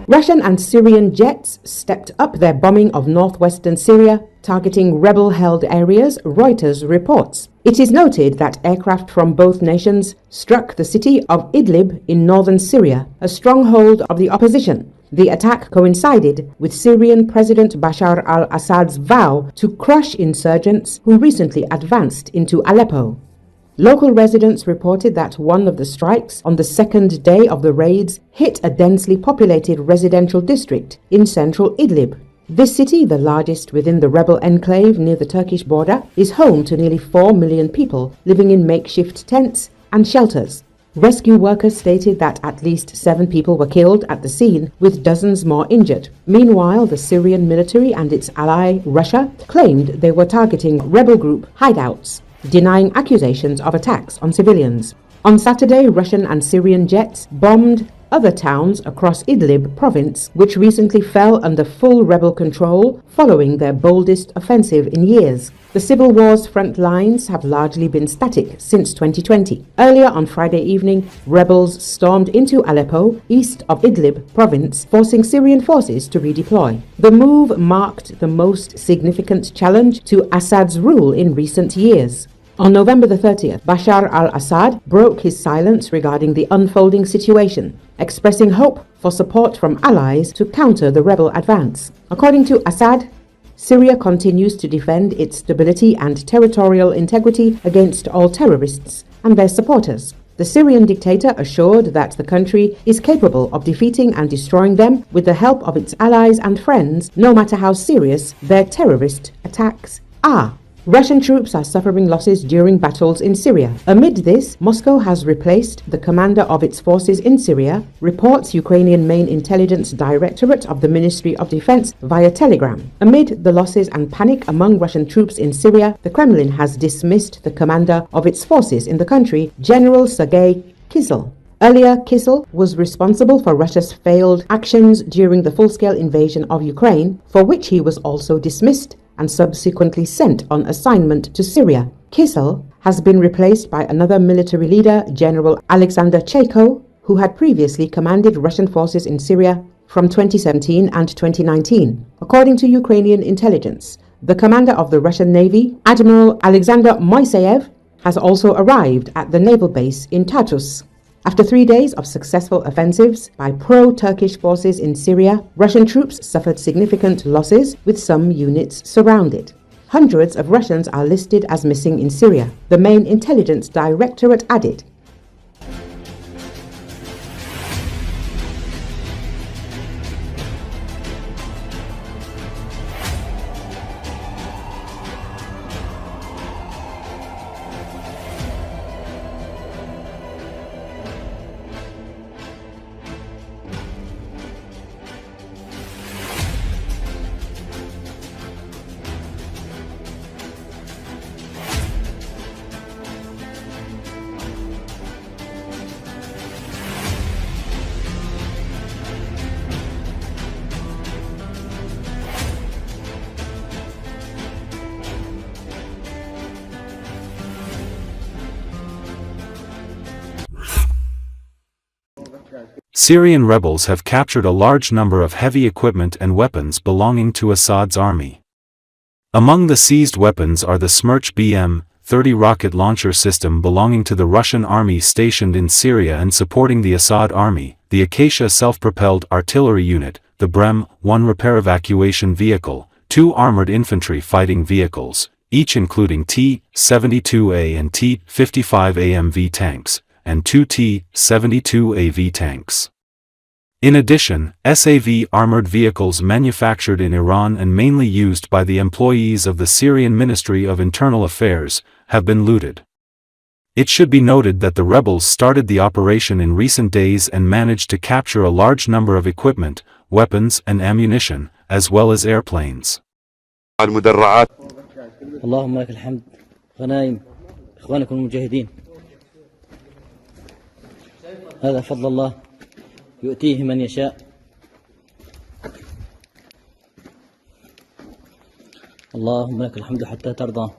Russian and Syrian jets stepped up their bombing of northwestern Syria, targeting rebel-held areas, Reuters reports. It is noted that aircraft from both nations struck the city of Idlib in northern Syria, a stronghold of the opposition. The attack coincided with Syrian President Bashar al-Assad's vow to crush insurgents who recently advanced into Aleppo. Local residents reported that one of the strikes on the second day of the raids hit a densely populated residential district in central Idlib. This city, the largest within the rebel enclave near the Turkish border, is home to nearly 4 million people living in makeshift tents and shelters. Rescue workers stated that at least 7 people were killed at the scene, with dozens more injured. Meanwhile, the Syrian military and its ally, Russia, claimed they were targeting rebel group hideouts, denying accusations of attacks on civilians. On Saturday, Russian and Syrian jets bombed other towns across Idlib province, which recently fell under full rebel control following their boldest offensive in years. The civil war's front lines have largely been static since 2020. Earlier on Friday evening, rebels stormed into Aleppo, east of Idlib province, forcing Syrian forces to redeploy. The move marked the most significant challenge to Assad's rule in recent years. On November the 30th, Bashar al-Assad broke his silence regarding the unfolding situation, expressing hope for support from allies to counter the rebel advance. According to Assad, Syria continues to defend its stability and territorial integrity against all terrorists and their supporters. The Syrian dictator assured that the country is capable of defeating and destroying them with the help of its allies and friends, no matter how serious their terrorist attacks are. Russian troops are suffering losses during battles in Syria. Amid this, Moscow has replaced the commander of its forces in Syria, reports Ukrainian main intelligence directorate of the Ministry of Defense via telegram. Amid the losses and panic among Russian troops in Syria, the Kremlin has dismissed the commander of its forces in the country, General Sergei Kysel. Earlier, Kysel was responsible for Russia's failed actions during the full-scale invasion of Ukraine, for which he was also dismissed and subsequently sent on assignment to Syria. Kysel has been replaced by another military leader, General Alexander Chayko, who had previously commanded Russian forces in Syria from 2017 and 2019. According to Ukrainian intelligence, the commander of the Russian Navy, Admiral Alexander Moiseyev, has also arrived at the naval base in Tartus. After 3 days of successful offensives by pro-Turkish forces in Syria, Russian troops suffered significant losses, with some units surrounded. Hundreds of Russians are listed as missing in Syria, the main intelligence directorate added. Syrian rebels have captured a large number of heavy equipment and weapons belonging to Assad's army. Among the seized weapons are the Smerch BM-30 rocket launcher system belonging to the Russian army stationed in Syria and supporting the Assad army, the Acacia self-propelled artillery unit, the Brem-1 repair evacuation vehicle, 2 armored infantry fighting vehicles, each including T-72A and T-55AMV tanks, and 2 T-72AV tanks. In addition, SAV armored vehicles manufactured in Iran and mainly used by the employees of the Syrian Ministry of Internal Affairs have been looted. It should be noted that the rebels started the operation in recent days and managed to capture a large number of equipment, weapons and ammunition, as well as airplanes. اللهم لك الحمد غنائم إخوانكم المجاهدين هذا فضل الله يؤتيه من يشاء اللهم لك الحمد حتى ترضى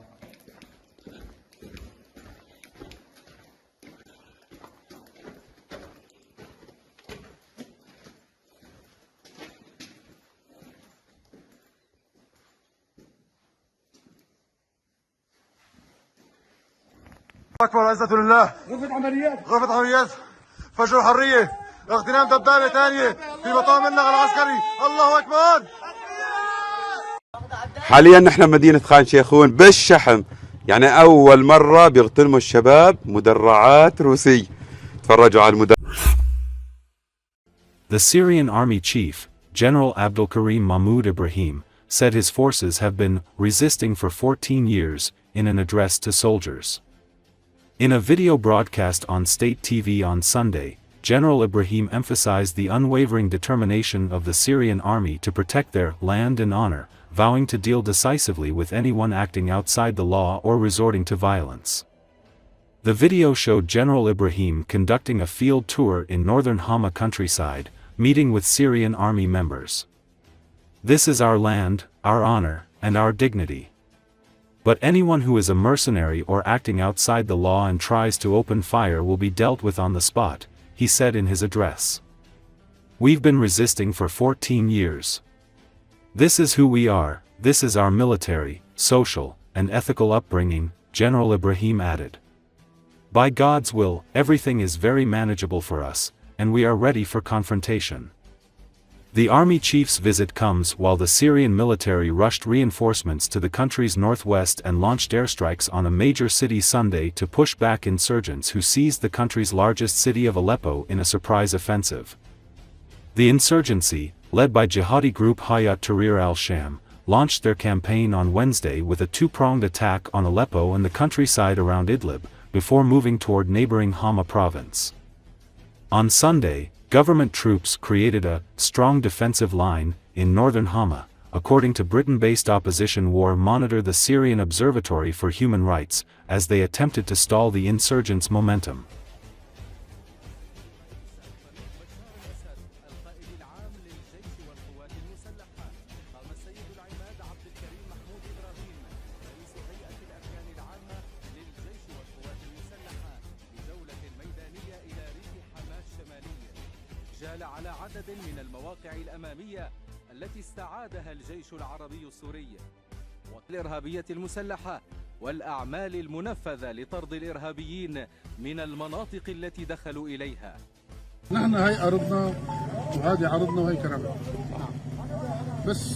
أكبر عزة لله. غرفة عمليات فجر حرية، اغتنام دبابة ثانية في مطار النقل العسكري. الله أكبر. حاليا نحن بمدينة خان شيخون بالشحم، يعني أول مرة بيغتنموا الشباب مدرعات روسي. تفرجوا على The Syrian army chief, General Abdulkarim Mahmoud Ibrahim, said his forces have been resisting for 14 years, in an address to soldiers. In a video broadcast on state TV on Sunday, General Ibrahim emphasized the unwavering determination of the Syrian army to protect their land and honor, vowing to deal decisively with anyone acting outside the law or resorting to violence. The video showed General Ibrahim conducting a field tour in northern Hama countryside, meeting with Syrian army members. "This is our land, our honor, and our dignity. But anyone who is a mercenary or acting outside the law and tries to open fire will be dealt with on the spot," he said in his address. "We've been resisting for 14 years. This is who we are, this is our military, social, and ethical upbringing," General Ibrahim added. "By God's will, everything is very manageable for us, and we are ready for confrontation." The army chief's visit comes while the Syrian military rushed reinforcements to the country's northwest and launched airstrikes on a major city Sunday to push back insurgents who seized the country's largest city of Aleppo in a surprise offensive. The insurgency, led by jihadi group Hayat Tahrir al-Sham, launched their campaign on Wednesday with a two-pronged attack on Aleppo and the countryside around Idlib, before moving toward neighboring Hama province. On Sunday, government troops created a strong defensive line in northern Hama, according to Britain-based opposition war monitor the Syrian Observatory for Human Rights, as they attempted to stall the insurgents' momentum. على عدد من المواقع الأمامية التي استعادها الجيش العربي السوري والإرهابية المسلحة والأعمال المنفذة لطرد الإرهابيين من المناطق التي دخلوا إليها. نحن هاي أرضنا وهذه عرضنا وهي كرامتنا. بس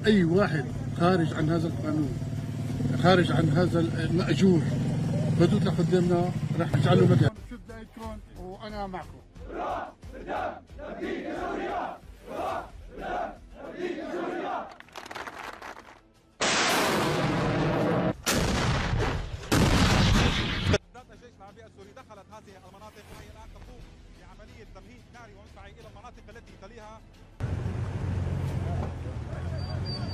أي واحد خارج عن هذا القانون، خارج عن هذا المأجور، بدوت لقدامنا راح نجعله مكان. شو بدايتكم وأنا معكم. الجيش العربي السوري دخلت هذه المناطق وهي الآن تقوم بعملية تمهيد ناري ومدفعي إلى المناطق التي تليها.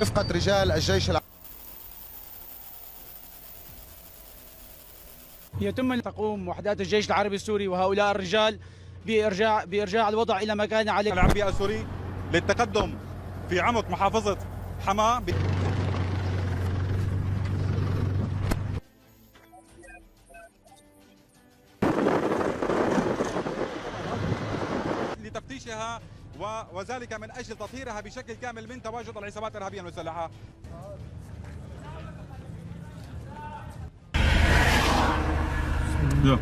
رفقة رجال الجيش العربي يتم تقوم وحدات الجيش العربي السوري وهؤلاء الرجال بإرجاع الوضع إلى ما كان عليه. العربي السوري للتقدم في عمق محافظة حما لتفتيشها وذلك من أجل تطهيرها بشكل كامل من تواجد العصابات الإرهابية المسلحة. Yeah.